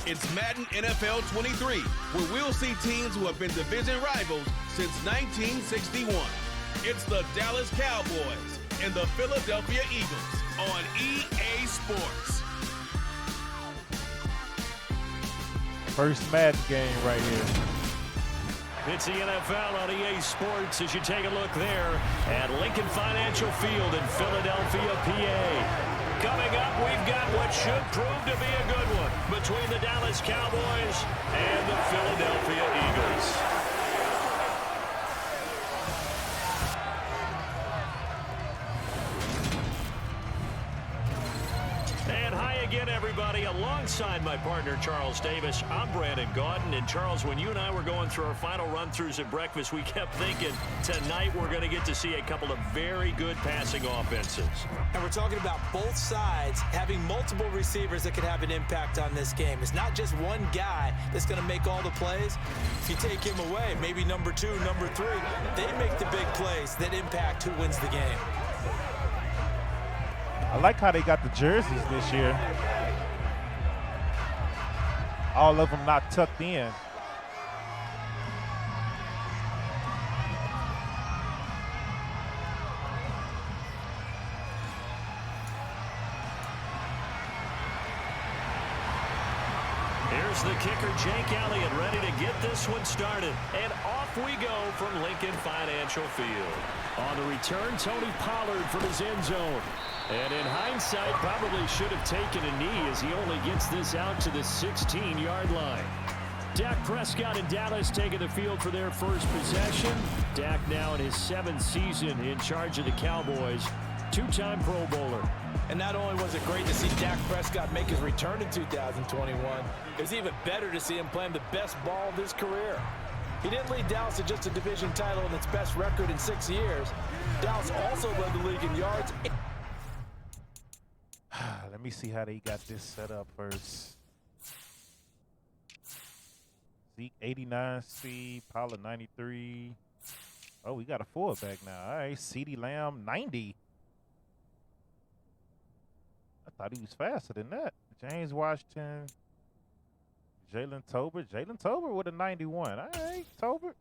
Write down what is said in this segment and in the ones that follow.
It's Madden NFL 23, where we'll see teams who have been division rivals since 1961. It's the Dallas Cowboys and the Philadelphia Eagles on EA Sports. First Madden game right here. It's the NFL on EA Sports as you take a look there at Lincoln Financial Field in Philadelphia, PA. Coming up, we've got what should prove to be a good one between the Dallas Cowboys and the Philadelphia Eagles. And hi again, everybody. Alongside my partner, Charles Davis, I'm Brandon Gaudin. And Charles, when you and I were going through our final run-throughs at breakfast, we kept thinking tonight we're going to get to see a couple of very good passing offenses. And we're talking about both sides having multiple receivers that could have an impact on this game. It's not just one guy that's going to make all the plays. If you take him away, maybe number 2, number 3, they make the big plays that impact who wins the game. I like how they got the jerseys this year. All of them not tucked in. Here's the kicker, Jake Elliott, ready to get this one started. And off we go from Lincoln Financial Field. On the return, Tony Pollard from his end zone. And in hindsight, probably should have taken a knee as he only gets this out to the 16-yard line. Dak Prescott and Dallas taking the field for their first possession. Dak now in his 7th season in charge of the Cowboys. 2-time Pro Bowler. And not only was it great to see Dak Prescott make his return in 2021, it was even better to see him playing the best ball of his career. He didn't lead Dallas to just a division title and its best record in 6 years. Dallas also led the league in yards. Let me see how they got this set up first. Zeke 89 speed, Pollard 93. Oh, we got a fullback now. All right, CeeDee Lamb 90. I thought he was faster than that. James Washington, Jalen Tolbert. Jalen Tolbert with a 91. All right, Tolbert.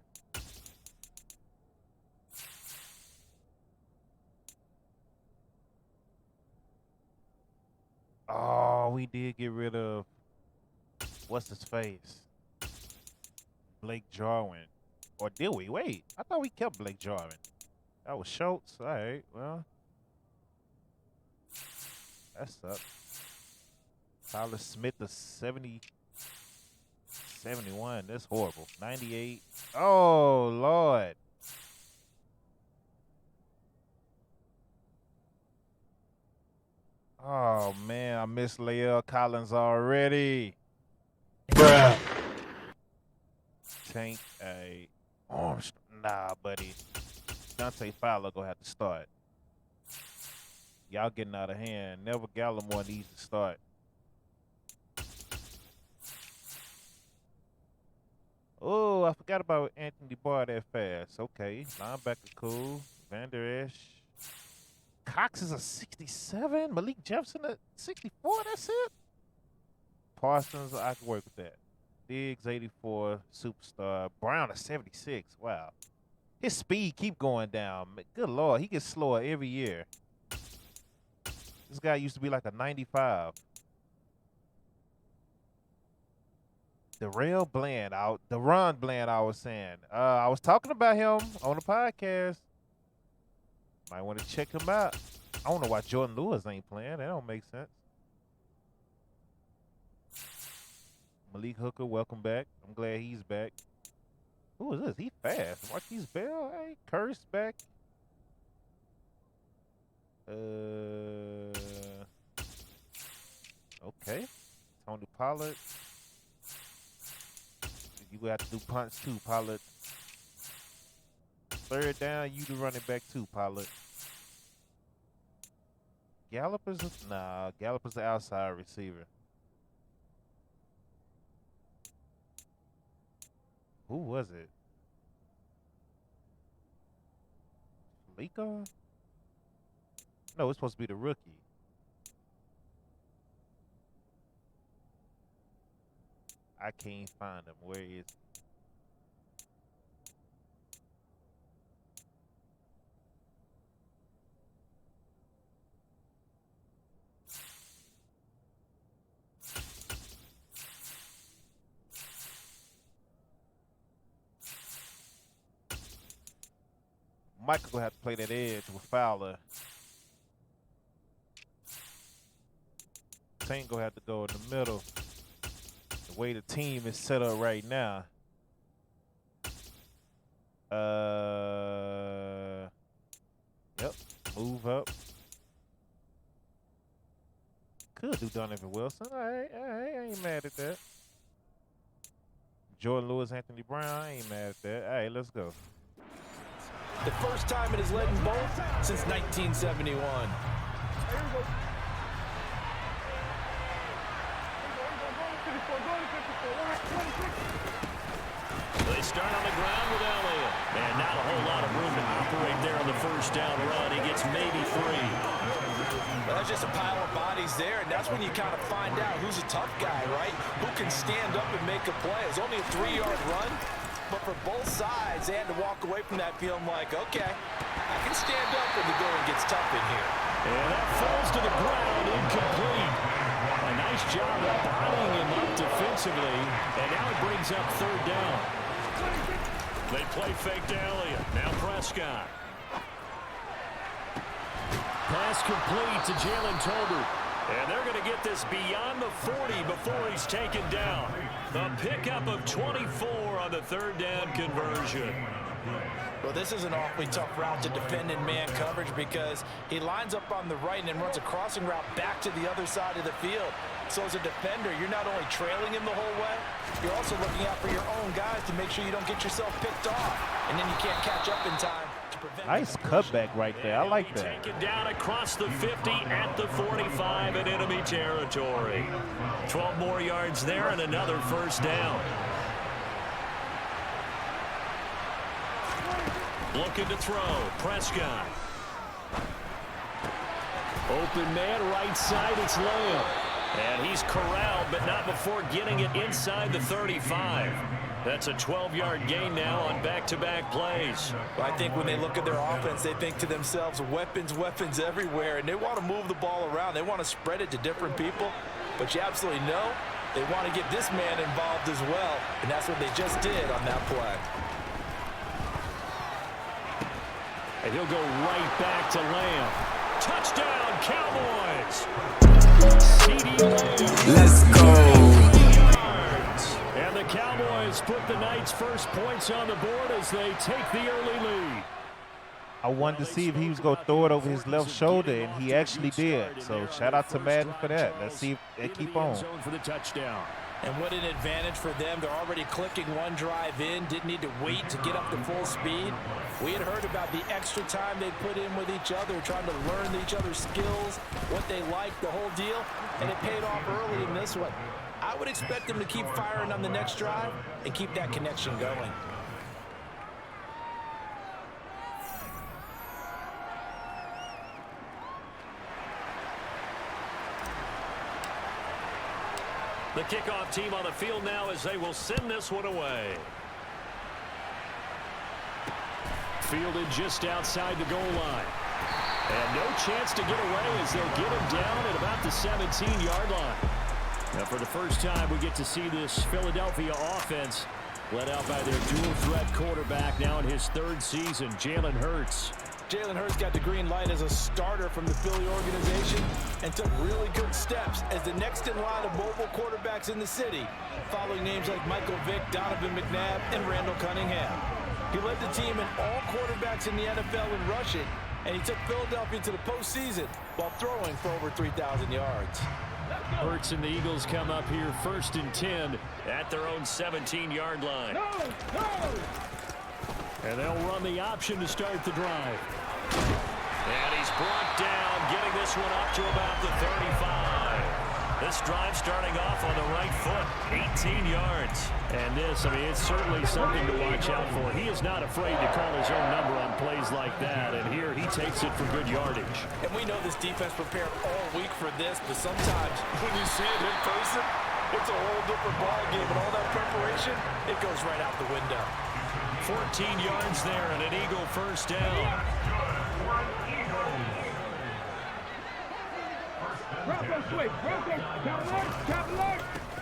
Oh, we did get rid of, what's his face? Blake Jarwin. Or did we? Wait, I thought we kept Blake Jarwin. That was Schultz. All right, well. That sucks. Tyler Smith, the 71. That's horrible. 98. Oh, Lord. Oh, man, I miss Lael Collins already. Bruh. Tank a arms. Nah, buddy. Dante Fowler gonna have to start. Y'all getting out of hand. Neville Gallimore needs to start. Oh, I forgot about Anthony Barr that fast. Okay, linebacker cool. Van Der Esch. Cox is a 67. Malik Jefferson a 64. That's it. Parsons, I can work with that. Diggs 84. Superstar. Brown a 76. Wow. His speed keep going down. Good Lord, he gets slower every year. This guy used to be like a 95. Darrell Bland, Deron Bland, I was saying. I was talking about him on the podcast. Might want to check him out. I don't know why Jordan Lewis ain't playing. That don't make sense. Malik Hooker, welcome back. I'm glad he's back. Who is this? He fast. Marquise Bell, hey, Curse back. Okay. Tony Pollard. You have to do punts too, Pollard. Third down, you do running back too, Pollard. Gallup is Gallup is the outside receiver. Who was it? Felica? No, it's supposed to be the rookie. I can't find him. Where is he? Michael gonna have to play that edge with Fowler. Tank gonna have to go in the middle. The way the team is set up right now. Yep. Move up. Could do Donovan Wilson. All right, I ain't mad at that. Jordan Lewis, Anthony Brown, I ain't mad at that. All right, let's go. The first time it has led in both since 1971. They start on the ground with Elliott. And not a whole lot of room to operate there on the first down run. He gets maybe 3. Well, that's just a pile of bodies there, and that's when you kind of find out who's a tough guy, right? Who can stand up and make a play. It's only a 3-yard run, but for both sides, they had to walk away from that feeling like, okay, I can stand up when the going gets tough in here. And that falls to the ground, incomplete. A nice job of bodying him up defensively, and now it brings up 3rd down. They play fake to Elliott. Now Prescott. Pass complete to Jalen Tolbert. And they're going to get this beyond the 40 before he's taken down. The pickup of 24 on the 3rd down conversion. Well, this is an awfully tough route to defend in man coverage because he lines up on the right and then runs a crossing route back to the other side of the field. So as a defender, you're not only trailing him the whole way, you're also looking out for your own guys to make sure you don't get yourself picked off. And then you can't catch up in time to prevent. Nice cutback right there. I like that. Taken down across the 50 at the 45 in enemy territory. 12 more yards there and another 1st down. Looking to throw. Prescott. Open man, right side, it's Lamb. And he's corralled, but not before getting it inside the 35. That's a 12-yard gain now on back-to-back plays. Well, I think when they look at their offense, they think to themselves, weapons, weapons everywhere, and they want to move the ball around. They want to spread it to different people, but you absolutely know they want to get this man involved as well, and that's what they just did on that play. And he'll go right back to Lamb. Touchdown, Cowboys! Let's go. And the Cowboys put the Knights' first points on the board as they take the early lead. I wanted to see if he was going to throw it over his left shoulder, and he actually did. So shout out to Madden for that. Let's see if they keep on. For the touchdown. And what an advantage for them. They're already clicking one drive in, didn't need to wait to get up to full speed. We had heard about the extra time they put in with each other, trying to learn each other's skills, what they like, the whole deal, and it paid off early in this one. I would expect them to keep firing on the next drive and keep that connection going. The kickoff team on the field now as they will send this one away. Fielded just outside the goal line. And no chance to get away as they'll get him down at about the 17-yard line. Now for the first time we get to see this Philadelphia offense led out by their dual-threat quarterback now in his 3rd season, Jalen Hurts. Jalen Hurts got the green light as a starter from the Philly organization and took really good steps as the next in line of mobile quarterbacks in the city, following names like Michael Vick, Donovan McNabb, and Randall Cunningham. He led the team in all quarterbacks in the NFL in rushing, and he took Philadelphia to the postseason while throwing for over 3,000 yards. Hurts and the Eagles come up here 1st and 10 at their own 17-yard line. And they'll run the option to start the drive. And he's brought down, getting this one up to about the 35. This drive starting off on the right foot, 18 yards. And this, I mean, it's certainly something to watch out for. He is not afraid to call his own number on plays like that. And here he takes it for good yardage. And we know this defense prepared all week for this, but sometimes when you see it in person, It's a whole different ball game, and all that preparation, it goes right out the window. 14 yards there and an Eagle first down.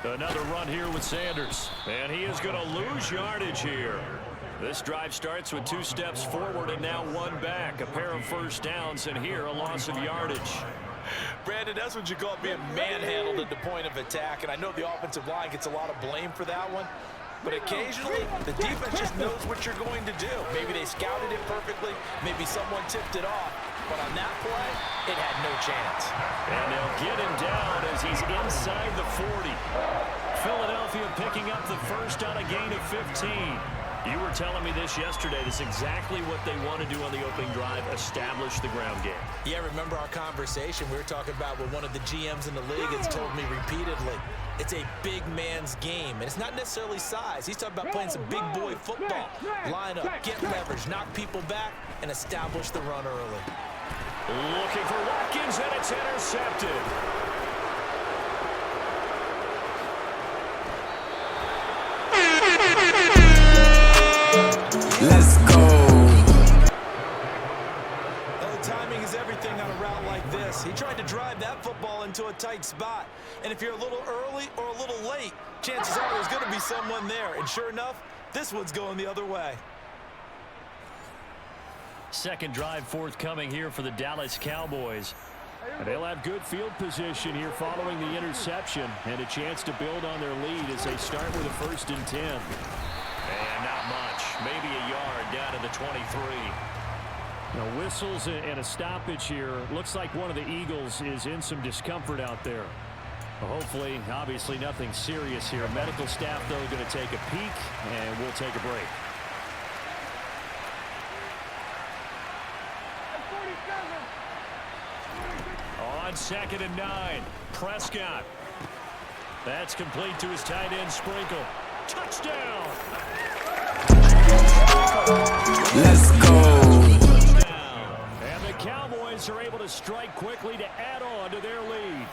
Another run here with Sanders, and he is going to lose yardage here. This drive starts with 2 steps forward and now 1 back. A pair of first downs, and here a loss of yardage. Brandon, that's what you call being manhandled at the point of attack, and I know the offensive line gets a lot of blame for that one. But occasionally, the defense just knows what you're going to do. Maybe they scouted it perfectly. Maybe someone tipped it off. But on that play, it had no chance. And they'll get him down as he's inside the 40. Philadelphia picking up the first on a gain of 15. You were telling me this yesterday. This is exactly what they want to do on the opening drive, establish the ground game. Yeah, remember our conversation? We were talking about what one of the GMs in the league has told me repeatedly. It's a big man's game, and it's not necessarily size. He's talking about playing some big boy football. Line up, get leverage, knock people back, and establish the run early. Looking for Watkins, and it's intercepted. Let's go. The timing is everything on a route like this. He tried to drive that football into a tight spot. And if you're a little early or a little late, chances are there's going to be someone there. And sure enough, this one's going the other way. Second drive forthcoming here for the Dallas Cowboys. And they'll have good field position here following the interception and a chance to build on their lead as they start with a 1st and 10. And not much, maybe a yard down to the 23. Now whistles and a stoppage here. Looks like one of the Eagles is in some discomfort out there. Well, hopefully, obviously nothing serious here. Medical staff, though, going to take a peek, and we'll take a break. On 2nd and 9, Prescott. That's complete to his tight end, Sprinkle. Touchdown! Let's go. And the Cowboys are able to strike quickly to add on to their lead.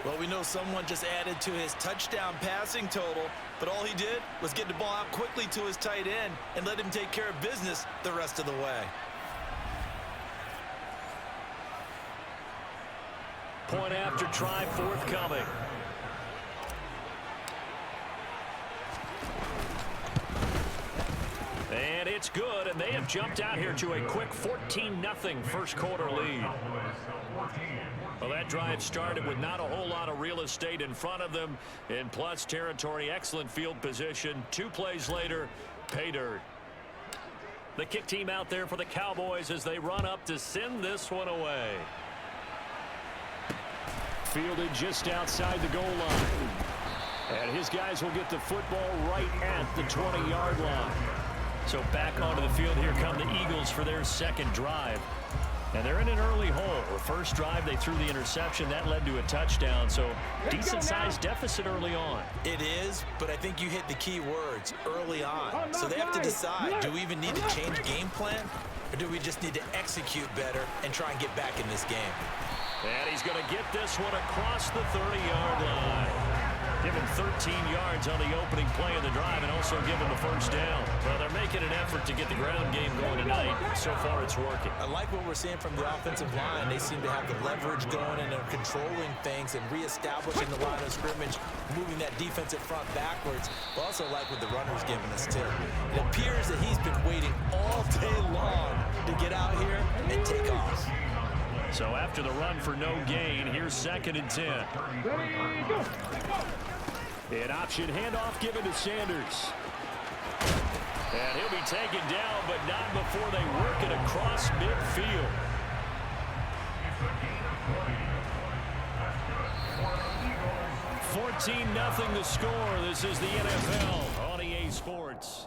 Well, we know someone just added to his touchdown passing total, but all he did was get the ball out quickly to his tight end and let him take care of business the rest of the way. Point after try forthcoming. And it's good, and they have jumped out here to a quick 14-0 first quarter lead. Well, that drive started with not a whole lot of real estate in front of them in plus territory. Excellent field position. 2 plays later, pay dirt. The kick team out there for the Cowboys as they run up to send this one away. Fielded just outside the goal line. And his guys will get the football right at the 20-yard line. So back onto the field, here come the Eagles for their second drive. And they're in an early hole. The first drive, they threw the interception. That led to a touchdown. So decent-sized deficit early on. It is, but I think you hit the key words, early on. So they have to decide, do we even need to change game plan? Or do we just need to execute better and try and get back in this game? And he's going to get this one across the 30-yard line. Give him 13 yards on the opening play of the drive and also give him a first down. Well, they're making an effort to get the ground game going tonight. So far, it's working. I like what we're seeing from the offensive line. They seem to have the leverage going and they're controlling things and reestablishing the line of scrimmage, moving that defensive front backwards. But also like what the runner's giving us, too. It appears that he's been waiting all day long to get out here and take off. So after the run for no gain, here's 2nd and 10. An option handoff given to Sanders. And he'll be taken down, but not before they work it across midfield. $14-0 the score. This is the NFL on EA Sports.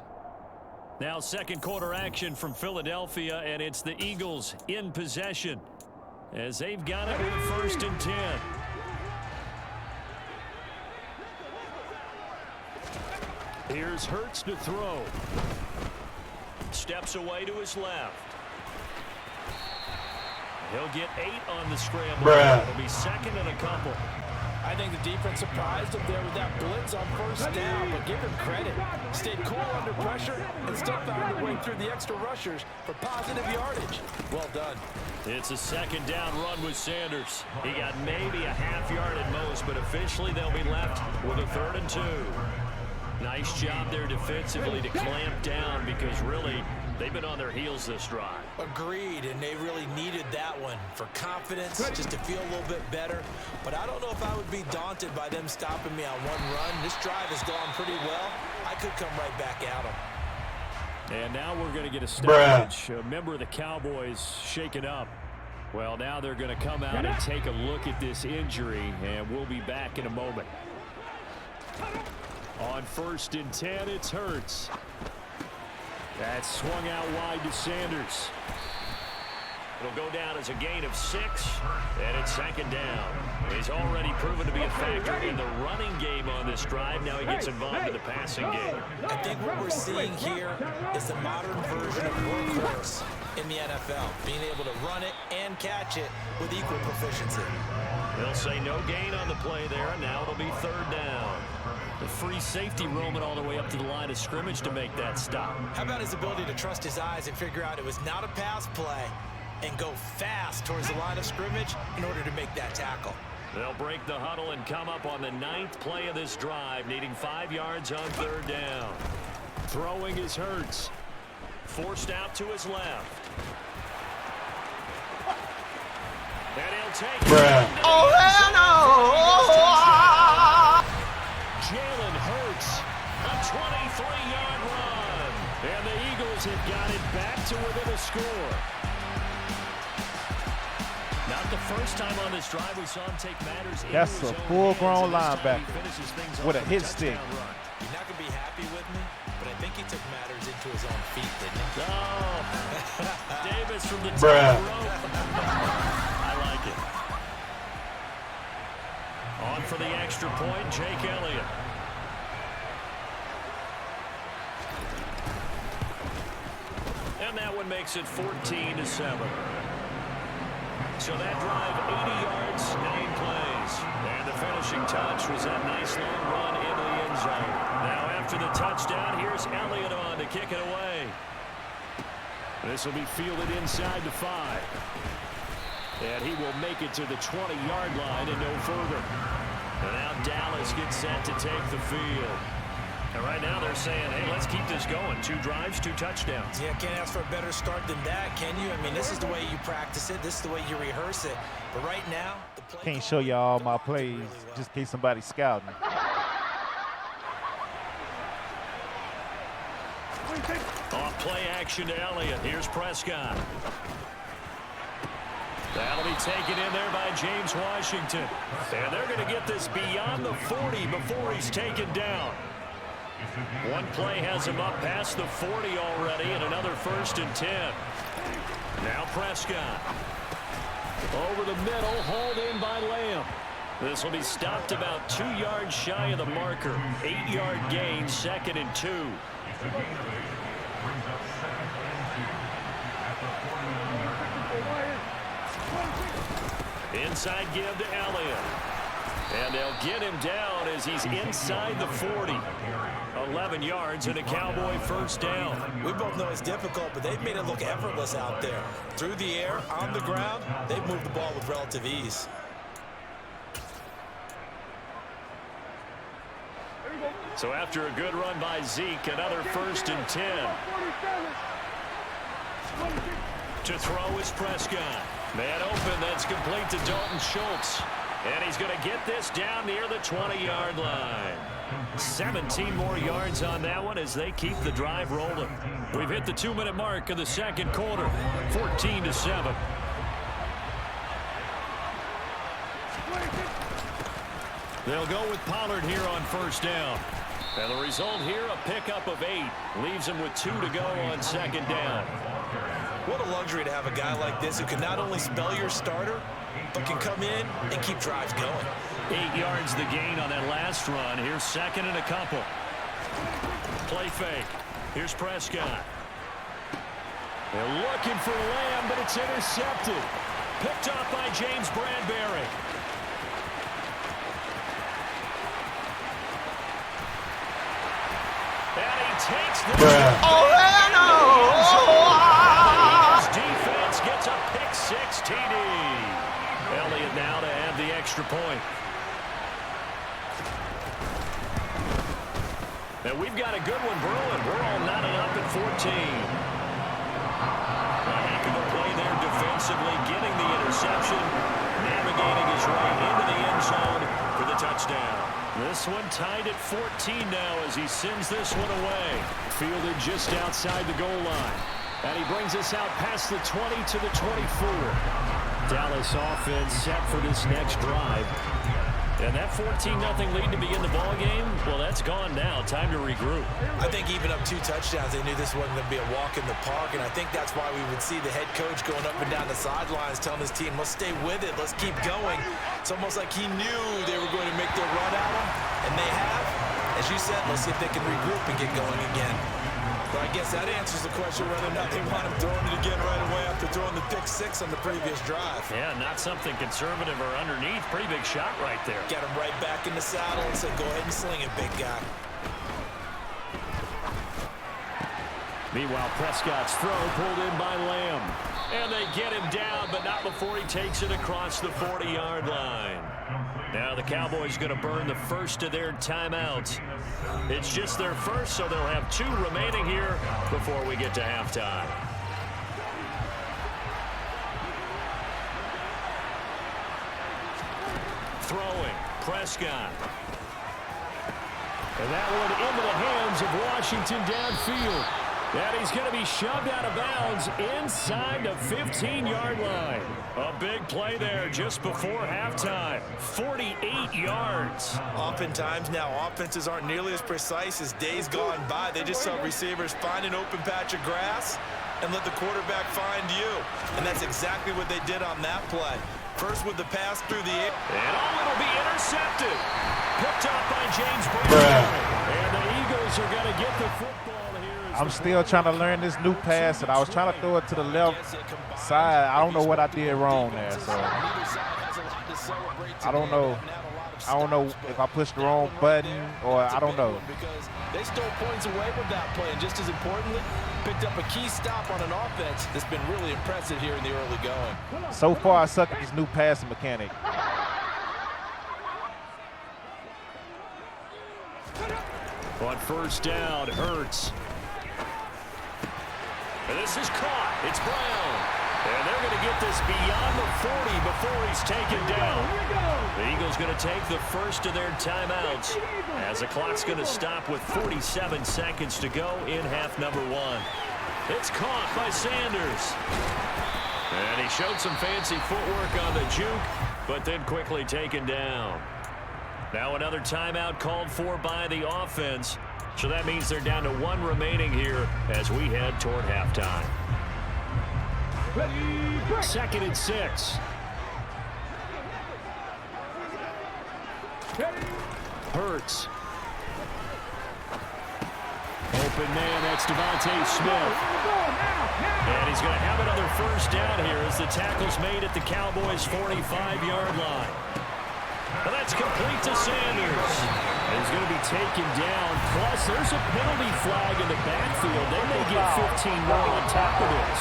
Now second quarter action from Philadelphia, and it's the Eagles in possession as they've got it with a 1st and 10. Here's Hurts to throw. Steps away to his left. He'll get 8 on the scramble. It'll be 2nd and a couple. I think the defense surprised him there with that blitz on first down, but give him credit. Stayed cool under pressure and still found a way through the extra rushers for positive yardage. Well done. It's a second down run with Sanders. He got maybe a half yard at most, but officially they'll be left with a 3rd and 2. Nice job there defensively to clamp down because really they've been on their heels this drive. Agreed, and they really needed that one for confidence, just to feel a little bit better. But I don't know if I would be daunted by them stopping me on one run. This drive has gone pretty well. I could come right back at them. And now we're going to get a stoppage. A member of the Cowboys shaken up. Well, now they're going to come out and take a look at this injury, and we'll be back in a moment. On 1st and 10, it's Hurts. That swung out wide to Sanders. It'll go down as a gain of 6, and it's 2nd down. He's already proven to be a factor in the running game on this drive. Now he gets involved in the passing game. I think what we're seeing here is the modern version of workhorse in the NFL, being able to run it and catch it with equal proficiency. They'll say no gain on the play there, and now it'll be 3rd down. The free safety roaming all the way up to the line of scrimmage to make that stop. How about his ability to trust his eyes and figure out it was not a pass play and go fast towards the line of scrimmage in order to make that tackle. They'll break the huddle and come up on the 9th play of this drive, needing 5 yards on 3rd down. Throwing is Hurts. Forced out to his left. And he'll take it. Oh, Jalen Hurts, a 23-yard run. And the Eagles have got it back to within a score. Not the first time on this drive we saw him take matters into That's his a own full-grown hands, and this time he linebacker finishes things with a off hit touchdown stick. run. You're not going to be happy with me, but I think he took matters into his own feet, didn't he? Oh, Davis from the top rope. I like it. On for the extra point, Jake Elliott. And that one makes it 14-7. So that drive, 80 yards, 9 plays. And the finishing touch was that nice long run into the end zone. Now after the touchdown, here's Elliott on to kick it away. This will be fielded inside the 5. And he will make it to the 20-yard line and no further. And now Dallas gets set to take the field. And right now they're saying, hey, let's keep this going. 2 drives, 2 touchdowns. Yeah, can't ask for a better start than that, can you? I mean, this is the way you practice it. This is the way you rehearse it. But right now, the play Can't show you all my plays just in case somebody's scouting. Off play action to Elliott. Here's Prescott. That'll be taken in there by James Washington. And they're going to get this beyond the 40 before he's taken down. One play has him up past the 40 already, and another 1st and 10. Now Prescott. Over the middle, hauled in by Lamb. This will be stopped about 2 yards shy of the marker. 8-yard gain, 2nd and 2. Inside give to Elliott. And they'll get him down as he's inside the 40. 11 yards and a Cowboy 1st down. We both know it's difficult, but they've made it look effortless out there. Through the air, on the ground, they've moved the ball with relative ease. So after a good run by Zeke, another 1st and 10. To throw is Prescott. Man open, that's complete to Dalton Schultz. And he's going to get this down near the 20-yard line. 17 more yards on that one as they keep the drive rolling. We've hit the 2-minute mark of the 2nd quarter, 14-7. They'll go with Pollard here on 1st down. And the result here, a pickup of 8. Leaves him with 2 to go on 2nd down. What a luxury to have a guy like this who can not only spell your starter, but can come in and keep drives going. 8 yards the gain on that last run. Here's 2nd and a couple. Play fake. Here's Prescott. They're looking for Lamb, but it's intercepted. Picked up by James Bradbury. takes this. Eagles defense gets a pick-6 TD. Elliott now to have the extra point. And we've got a good one brewing. We're all knotted up at 14. A heck of a play there defensively, getting the interception, navigating his way into the end zone for the touchdown. This one tied at 14 now as he sends this one away. Fielded just outside the goal line. And he brings us out past the 20 to the 24. Dallas offense set for this next drive. And that 14-0 lead to begin the ball game, well, that's gone now. Time to regroup. I think even up 2 touchdowns, they knew this wasn't going to be a walk in the park, and I think that's why we would see the head coach going up and down the sidelines telling his team, let's stay with it, let's keep going. It's almost like he knew they were going to make their run at him, and they have. As you said, let's see if they can regroup and get going again. But I guess that answers the question whether or not they want him throwing it again right away after throwing the pick-6 on the previous drive. Yeah, not something conservative or underneath. Pretty big shot right there. Get him right back in the saddle and say, go ahead and sling it, big guy. Meanwhile, Prescott's throw pulled in by Lamb. And they get him down, but not before he takes it across the 40-yard line. Now the Cowboys going to burn the first of their timeouts. It's just their first, so they'll have 2 remaining here before we get to halftime. Throwing, Prescott. And that one into the hands of Washington downfield. And he's going to be shoved out of bounds inside the 15-yard line. A big play there just before halftime. 48 yards. Oftentimes now, offenses aren't nearly as precise as days gone by. They just saw receivers find an open patch of grass and let the quarterback find you. And that's exactly what they did on that play. First with the pass through the air. And it'll be intercepted. Picked up by James Brown. And the Eagles are going to get the football here. I'm still trying to learn this new pass, and I was trying to throw it to the left side. I don't know what I did wrong there, so I don't know. I don't know if I pushed the wrong button or I don't know. Because they stole points away with that play, and just as importantly, picked up a key stop on an offense that's been really impressive here in the early going. So far, I suck at this new passing mechanic. On first down, Hurts. And this is caught. It's Brown. And they're going to get this beyond the 40 before he's taken down. The Eagles going to take the first of their timeouts as the clock's going to stop with 47 seconds to go in half number 1. It's caught by Sanders. And he showed some fancy footwork on the juke, but then quickly taken down. Now another timeout called for by the offense. So that means they're down to 1 remaining here as we head toward halftime. 2nd and 6. Hurts. Open man, that's Devontae Smith. And he's going to have another first down here as the tackle's made at the Cowboys' 45-yard line. And that's complete to Sanders. He's going to be taken down. Plus, there's a penalty flag in the backfield. They may get 15 more on top of this.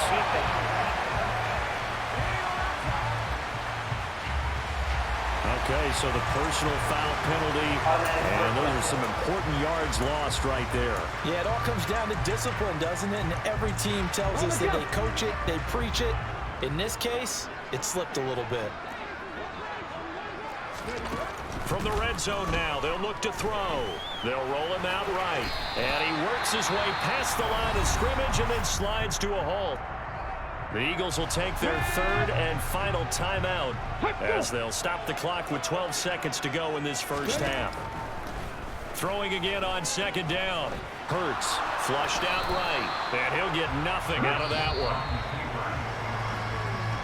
Okay, so the personal foul penalty, and those are some important yards lost right there. Yeah, it all comes down to discipline, doesn't it? And every team tells us that they coach it, they preach it. In this case, it slipped a little bit. From the red zone now, they'll look to throw. They'll roll him out right. And he works his way past the line of scrimmage and then slides to a halt. The Eagles will take their 3rd and final timeout as they'll stop the clock with 12 seconds to go in this first half. Throwing again on 2nd down. Hurts flushed out right, and he'll get nothing out of that one.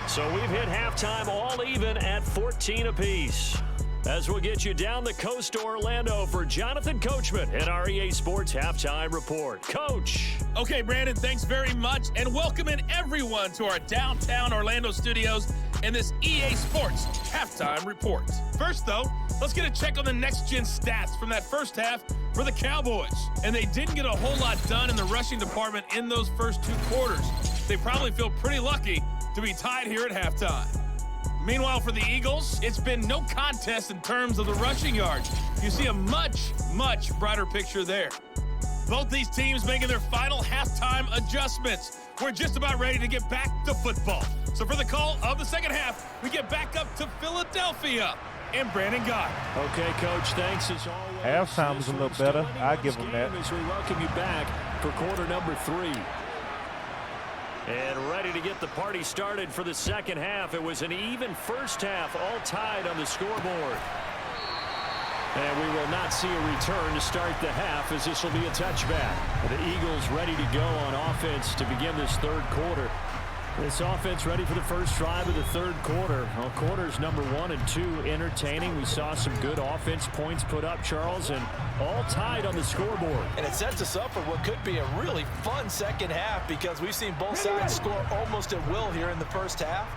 So we've hit halftime all even at 14 apiece. As we'll get you down the coast to Orlando for Jonathan Coachman at our EA Sports Halftime Report. Coach. Okay, Brandon, thanks very much, and welcoming everyone to our downtown Orlando studios in this EA Sports Halftime Report. First, though, let's get a check on the next-gen stats from that first half for the Cowboys. And they didn't get a whole lot done in the rushing department in those first 2 quarters. They probably feel pretty lucky to be tied here at halftime. Meanwhile, for the Eagles, it's been no contest in terms of the rushing yards. You see a much, much brighter picture there. Both these teams making their final halftime adjustments. We're just about ready to get back to football. So for the call of the second half, we get back up to Philadelphia and Brandon Gott. Okay, Coach, thanks as always. Halftime was a little better. I give them that. As we welcome you back for quarter number 3. And ready to get the party started for the second half. It was an even first half, all tied on the scoreboard. And we will not see a return to start the half, as this will be a touchback. The Eagles ready to go on offense to begin this third quarter. This offense ready for the first drive of the third quarter. Well, quarters number 1 and 2 entertaining. We saw some good offense points put up, Charles, and all tied on the scoreboard. And it sets us up for what could be a really fun second half, because we've seen both sides score almost at will here in the first half.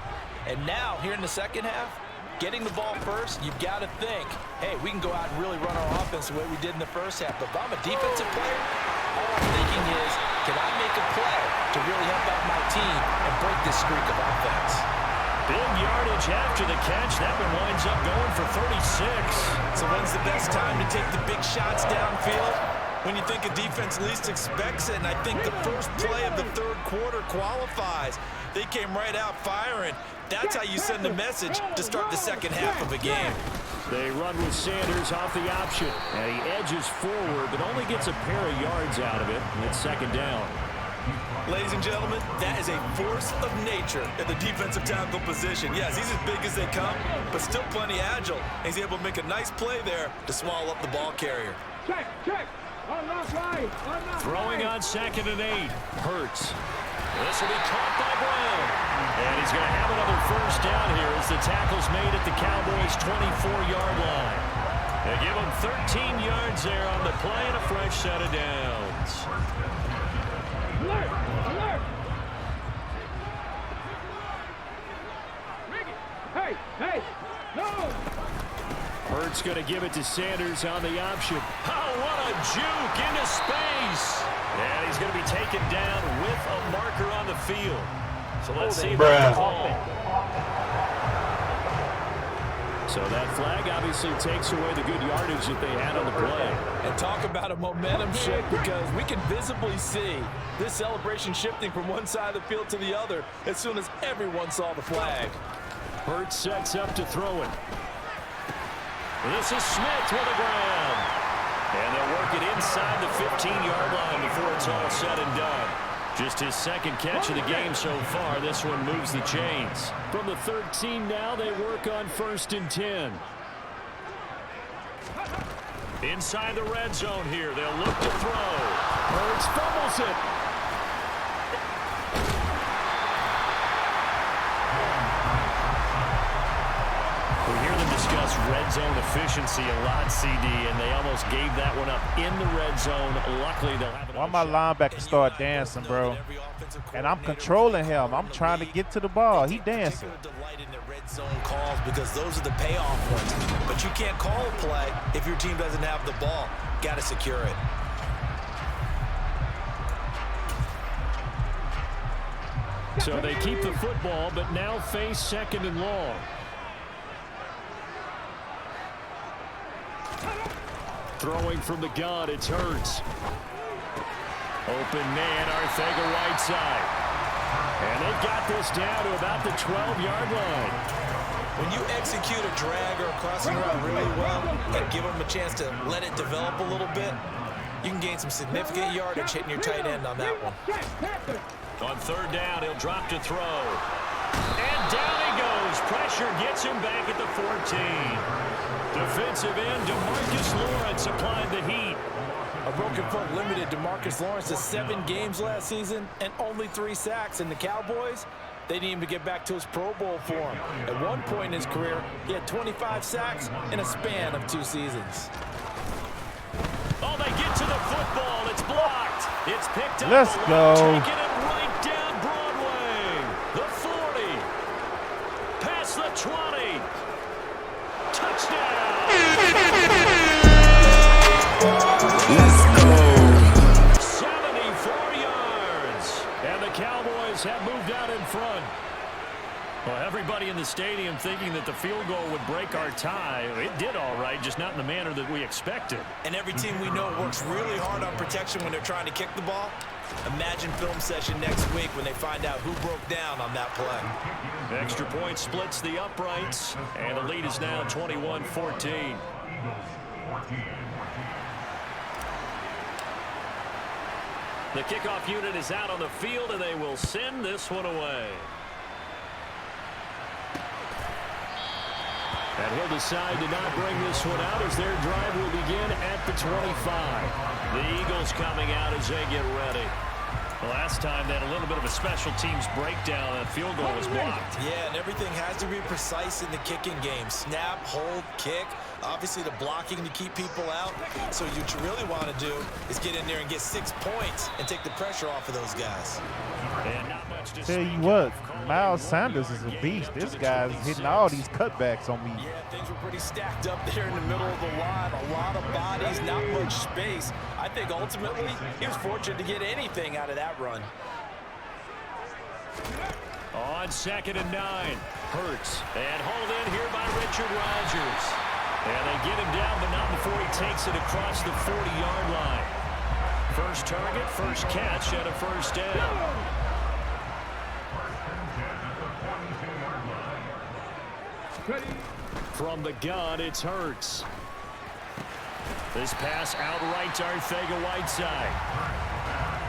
And now, here in the second half, getting the ball first, you've got to think, hey, we can go out and really run our offense the way we did in the first half. But if I'm a defensive player, all I'm thinking is, can I make a play to really help out my team and break this streak of offense? Big yardage after the catch. That one winds up going for 36. So when's the best time to take the big shots downfield? When you think a defense least expects it, and I think the first play of the third quarter qualifies. They came right out firing. That's how you send a message to start the second half of a game. They run with Sanders off the option, and he edges forward, but only gets a pair of yards out of it, and it's second down. Ladies and gentlemen, that is a force of nature in the defensive tackle position. Yes, he's as big as they come, but still plenty agile. He's able to make a nice play there to swallow up the ball carrier. Check. Throwing on 2nd and 8. Hurts. This will be caught by Brown. And he's going to have another first down here as the tackle's made at the Cowboys' 24-yard line. They give him 13 yards there on the play and a fresh set of downs. Alert! Hey! No! Hurts going to give it to Sanders on the option. Oh, what a juke into space. And he's going to be taken down with a marker on the field. So let's see about the call. So that flag obviously takes away the good yardage that they had on the play. And talk about a momentum shift, because we can visibly see this celebration shifting from one side of the field to the other as soon as everyone saw the flag. Hurts sets up to throw it. This is Smith with the ground. And they'll work it inside the 15-yard line before it's all said and done. Just his second catch of the game so far. This one moves the chains. From the 13 now, they work on 1st and 10. Inside the red zone here. They'll look to throw. Hurts fumbles it. We hear them discuss red zone efficiency a lot, CD, and they almost gave that one up in the red zone. Luckily, they'll have it. Why my linebacker start dancing, bro? And I'm controlling him. I'm trying to get to the ball. He dancing. Delight in the red zone calls, because those are the payoff ones. But you can't call a play if your team doesn't have the ball. Got to secure it. So they keep the football, but now face 2nd and long. Throwing from the gun, it's Hurts. Open man, Arthega right side. And they've got this down to about the 12-yard line. When you execute a drag or a crossing route really well and give them a chance to let it develop a little bit, you can gain some significant yardage hitting your tight end on that one. On 3rd down, he'll drop to throw. And down he goes. Pressure gets him back at the 14. Defensive end DeMarcus Lawrence applied the heat. A broken foot limited DeMarcus Lawrence to 7 games last season and only 3 sacks. And the Cowboys, they need him to get back to his Pro Bowl form. At one point in his career, he had 25 sacks in a span of 2 seasons. Oh, they get to the football. It's blocked. It's picked up. Let's go. Taking it right down Broadway. The 40. Past the 20. Touchdown. Cowboys have moved out in front. Well, everybody in the stadium thinking that the field goal would break our tie. It did all right, just not in the manner that we expected. And every team we know works really hard on protection when they're trying to kick the ball. Imagine film session next week when they find out who broke down on that play. Extra point splits the uprights, and the lead is now 21-14. The kickoff unit is out on the field, and they will send this one away. And he'll decide to not bring this one out as their drive will begin at the 25. The Eagles coming out as they get ready. The last time they had a little bit of a special teams breakdown, that field goal was blocked. Yeah, and everything has to be precise in the kicking game. Snap, hold, kick. Obviously, the blocking to keep people out. So what you really want to do is get in there and get 6 points and take the pressure off of those guys. And not much to Tell you what, Miles Sanders is a beast. This guy's hitting all these cutbacks on me. Yeah, things were pretty stacked up there in the middle of the line. A lot of bodies, not much space. I think ultimately he was fortunate to get anything out of that run. On 2nd and 9, Hurts. And hauled in here by Richard Rodgers. And they get him down, but not before he takes it across the 40-yard line. First target, first catch, and a first down. From the gun, it's Hurts. This pass outright to Arcega-Whiteside.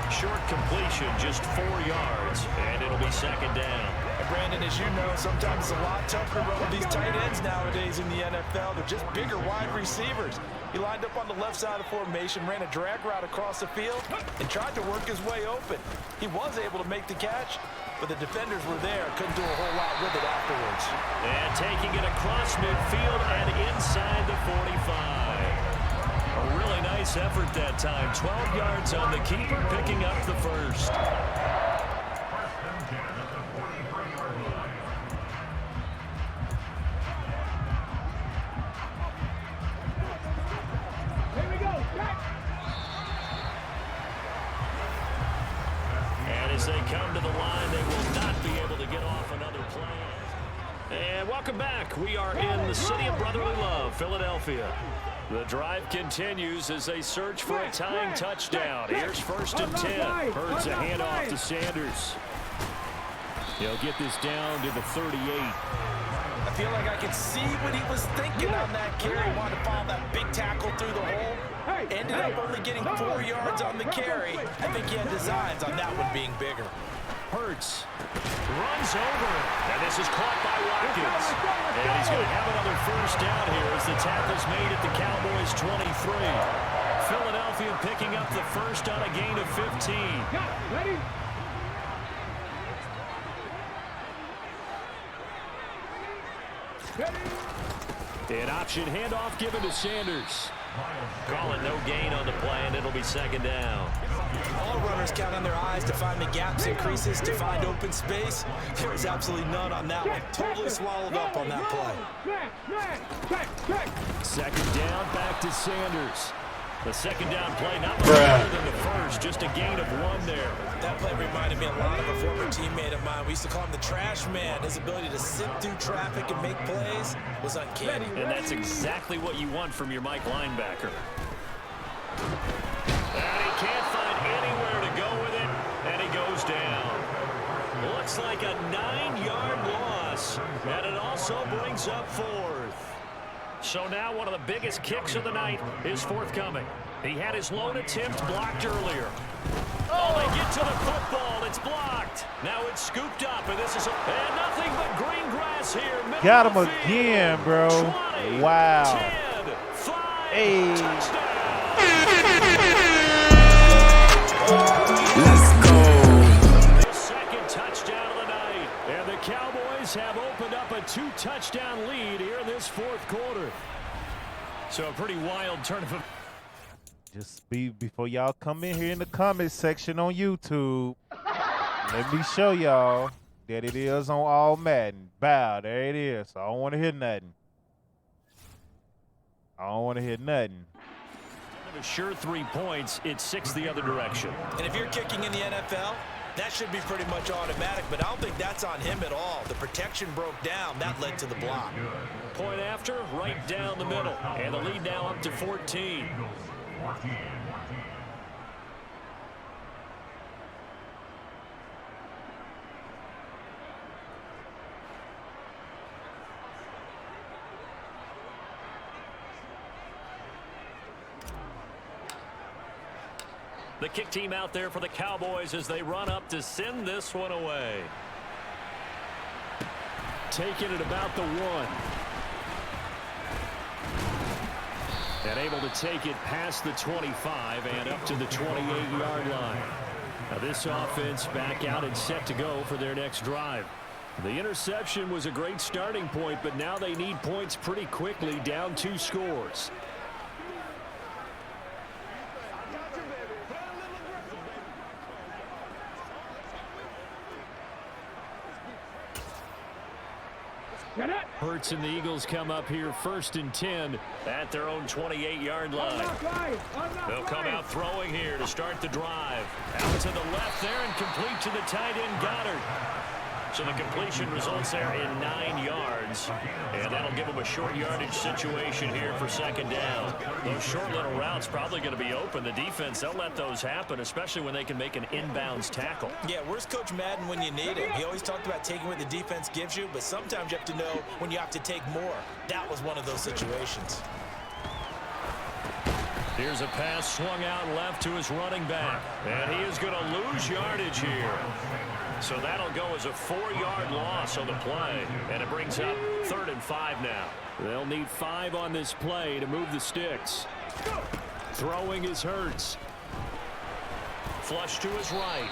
Short completion, just 4 yards, and it'll be 2nd down. And Brandon, as you know, sometimes it's a lot tougher to run with these tight ends nowadays in the NFL. They're just bigger wide receivers. He lined up on the left side of the formation, ran a drag route across the field, and tried to work his way open. He was able to make the catch, but the defenders were there. Couldn't do a whole lot with it afterwards. And taking it across midfield and inside the 45. A really nice effort that time. 12 yards on the keeper, picking up the first. Here we go, Jack. And as they come to the line, they will not be able to get off another play. And welcome back. We are in the city of brotherly love, Philadelphia. The drive continues as they search for a tying touchdown. Here's 1st and 10. Hurts a handoff to Sanders. He'll get this down to the 38. I feel like I could see what he was thinking on that carry. He wanted to follow that big tackle through the hole. Ended up only getting 4 yards on the carry. I think he had designs on that one being bigger. Hurts runs over, and this is caught by Watkins. And he's going to have another first down here as the tackle's made at the Cowboys' 23. Philadelphia picking up the first on a gain of 15. Ready? An option handoff given to Sanders. Calling no gain on the play, and it'll be 2nd down. All runners count on their eyes to find the gaps and creases, to find open space. There was absolutely none on that one. Totally swallowed up on that play. 2nd down, back to Sanders. The 2nd down play, not much better than the first, just a gain of 1 there. That play reminded me a lot of a former teammate of mine. We used to call him the trash man. His ability to sit through traffic and make plays was uncanny. And that's exactly what you want from your Mike linebacker. And he can't find anywhere to go with it, and he goes down. Looks like a 9-yard loss, and it also brings up 4th. So now one of the biggest kicks of the night is forthcoming. He had his lone attempt blocked earlier. Oh, they get to the football. It's blocked. Now it's scooped up, and this is and nothing but green grass here. Got him again, bro. 20, Wow. 10, 5, Hey. touchdown. Let's go. The 2nd touchdown of the night. And the Cowboys have opened up a 2-touchdown lead here in this 4th quarter. So a pretty wild turn of events. Just before y'all come in here in the comment section on YouTube, let me show y'all that it is on all Madden. Bow, there it is. I don't want to hear nothing. I don't want to hear nothing. A sure 3 points, it's 6 the other direction. And if you're kicking in the NFL, That should be pretty much automatic, but I don't think that's on him at all. The protection broke down. That led to the block. Point after, right down the middle. And the lead now up to 14. The kick team out there for the Cowboys as they run up to send this one away. Taking it about the 1. And able to take it past the 25 and up to the 28-yard line. Now this offense back out and set to go for their next drive. The interception was a great starting point, but now they need points pretty quickly, down 2 scores. Hurts and the Eagles come up here 1st and 10 at their own 28-yard line. They'll come out throwing here to start the drive. Out to the left there and complete to the tight end Goddard. So the completion results there in 9 yards. And that'll give them a short yardage situation here for 2nd down. Those short little routes probably going to be open. The defense, they'll let those happen, especially when they can make an inbounds tackle. Yeah, where's Coach Madden when you need him? He always talked about taking what the defense gives you, but sometimes you have to know when you have to take more. That was one of those situations. Here's a pass swung out left to his running back. And he is going to lose yardage here. So that'll go as a 4-yard loss on the play. And it brings up 3rd and 5 now. They'll need 5 on this play to move the sticks. Throwing is Hurts. Flush to his right.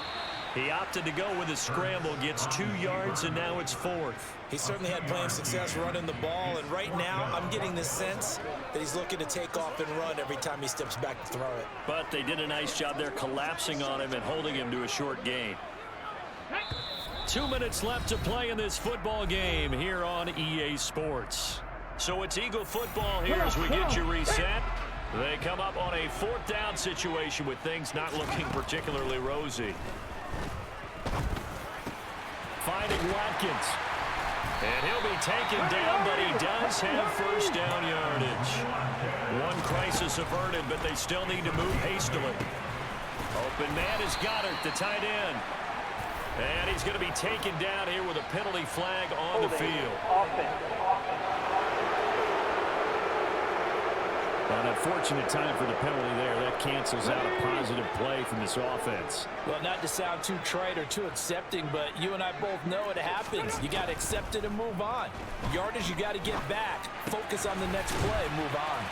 He opted to go with a scramble, gets 2 yards, and now it's 4th. He certainly had plenty of success running the ball, and right now I'm getting the sense that he's looking to take off and run every time he steps back to throw it. But they did a nice job there collapsing on him and holding him to a short gain. 2 minutes left to play in this football game here on EA Sports. So it's Eagle football here as we get you reset. They come up on a 4th down situation with things not looking particularly rosy. Finding Watkins. And he'll be taken down, but he does have 1st down yardage. One crisis averted, but they still need to move hastily. Open man is Goddard, the tight end. And he's going to be taken down here with a penalty flag on the field. An unfortunate time for the penalty there. That cancels out a positive play from this offense. Well, not to sound too trite or too accepting, but you and I both know it happens. You got to accept it and move on. Yardage, you got to get back. Focus on the next play. Move on.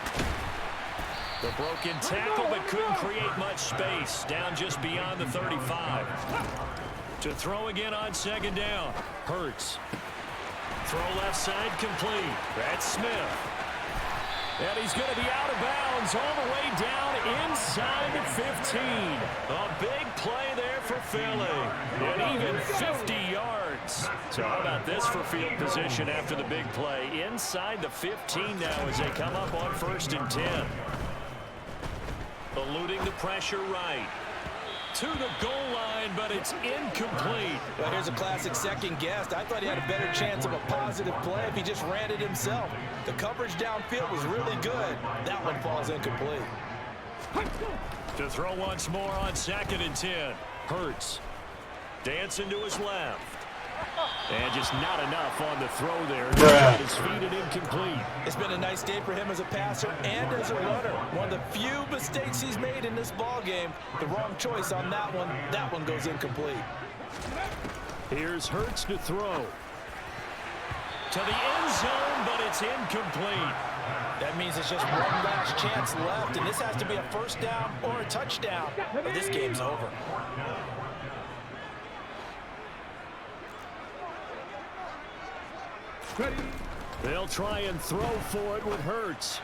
The broken tackle, but couldn't create much space. Down just beyond the 35. To throw again on 2nd down. Hurts. Throw left side complete. That's Smith. And he's going to be out of bounds all the way down inside the 15. A big play there for Philly. And even 50 yards. So how about this for field position after the big play? Inside the 15 now as they come up on 1st and 10. Eluding the pressure right. To the goal line, but it's incomplete. Well, here's a classic second guess. I thought he had a better chance of a positive play if he just ran it himself. The coverage downfield was really good. That one falls incomplete. To throw once more on 2nd and 10. Hurts. Dancing to his left. And just not enough on the throw there. His feet and incomplete. It's been a nice day for him as a passer and as a runner. One of the few mistakes he's made in this ball game. The wrong choice on that one. That one goes incomplete. Here's Hurts to throw. To the end zone, but it's incomplete. That means it's just one last chance left, and this has to be a 1st down or a touchdown, or this game's over. They'll try and throw for it with Hurts.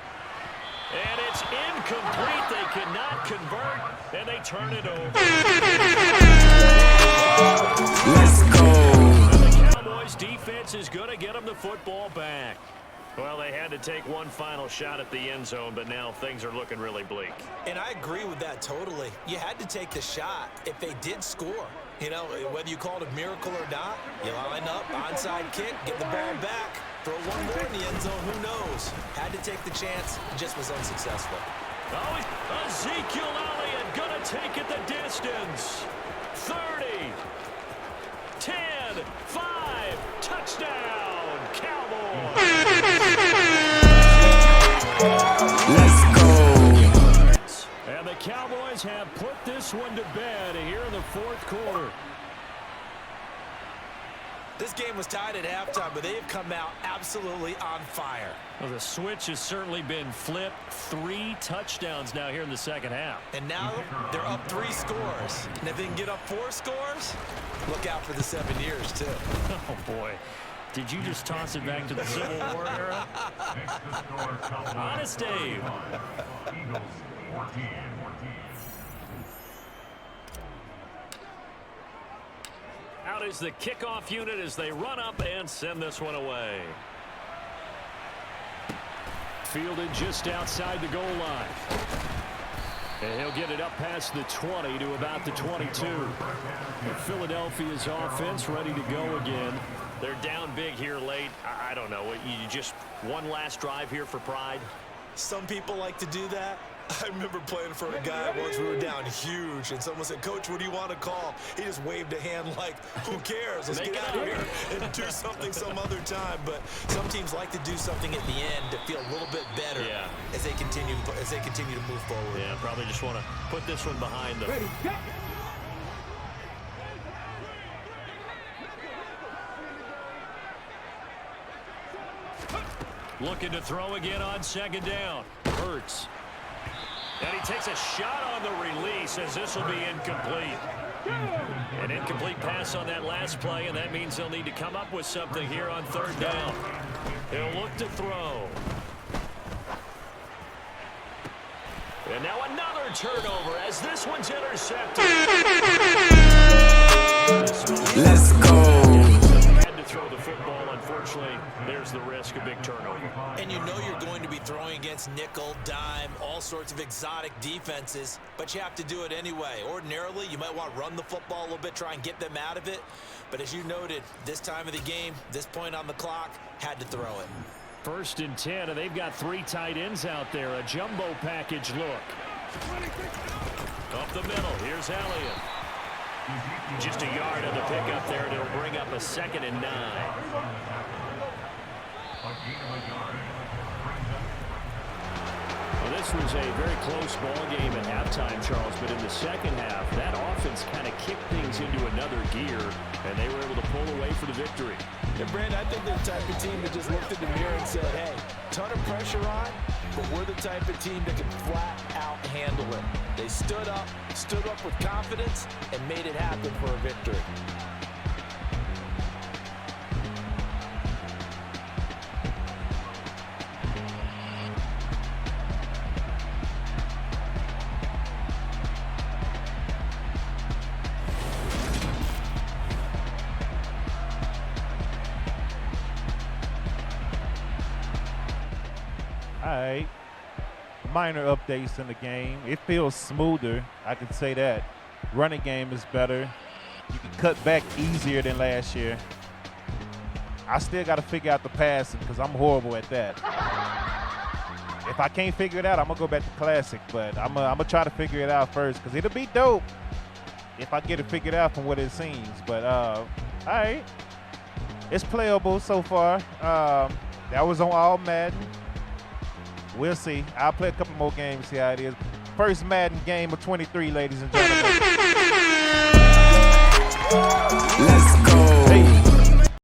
And it's incomplete. They cannot convert, and they turn it over. Let's go. The Cowboys defense is going to get them the football back. Well, they had to take one final shot at the end zone, but now things are looking really bleak. And I agree with that totally. You had to take the shot if they did score. You know, whether you call it a miracle or not, you line up, onside kick, get the ball back, throw one more in the end zone, who knows? Had to take the chance, just was unsuccessful. Oh, Ezekiel Elliott gonna take it the distance. 30, 10, 5, touchdown, Cowboys. Let's go. And the Cowboys have put this one to bed here in the fourth quarter. This game was tied at halftime, but they've come out absolutely on fire. Well, the switch has certainly been flipped. 3 touchdowns now here in the second half. And now they're up 3 scores. And if they can get up 4 scores, look out for the 7 years, too. Oh, boy. Did you just toss it back to the Civil War era? Honest Dave. Out is the kickoff unit as they run up and send this one away. Fielded just outside the goal line. And he'll get it up past the 20 to about the 22. And Philadelphia's offense ready to go again. They're down big here late. I don't know. You just one last drive here for pride? Some people like to do that. I remember playing for a guy once. We were down huge, and someone said, "Coach, what do you want to call?" He just waved a hand like, "Who cares? Let's get out of here and do something some other time." But some teams like to do something at the end to feel a little bit better as they continue to move forward. Yeah, probably just want to put this one behind them. Ready, set. Looking to throw again on second down. Hurts. And he takes a shot on the release as this will be incomplete. An incomplete pass on that last play, and that means they'll need to come up with something here on third down. They'll look to throw. And now another turnover as this one's intercepted. Let's go. Had to throw the football. Unfortunately, there's the risk of big turnover. And you know you're going to be throwing against nickel, dime, all sorts of exotic defenses, but you have to do it anyway. Ordinarily, you might want to run the football a little bit, try and get them out of it. But as you noted, this time of the game, this point on the clock, had to throw it. 1st and 10, and they've got 3 tight ends out there. A jumbo package look. Up the middle, here's Elliott. Just a yard on the pickup there, and it'll bring up a 2nd and 9. Well, this was a very close ball game at halftime, Charles, but in the second half, that offense kind of kicked things into another gear, and they were able to pull away for the victory. Yeah, Brandon, I think they're the type of team that just looked in the mirror and said, hey, ton of pressure on, but we're the type of team that can flat out handle it. They stood up with confidence, and made it happen for a victory. All right. Minor updates in the game. It feels smoother. I can say that. Running game is better. You can cut back easier than last year. I still got to figure out the passing because I'm horrible at that. If I can't figure it out, I'm going to go back to classic. But I'm going to try to figure it out first because it'll be dope if I get it figured out from what it seems. But, all right. It's playable so far. That was on all Madden. We'll see. I'll play a couple more games, see how it is. First Madden game of 23, ladies and gentlemen. Let's go.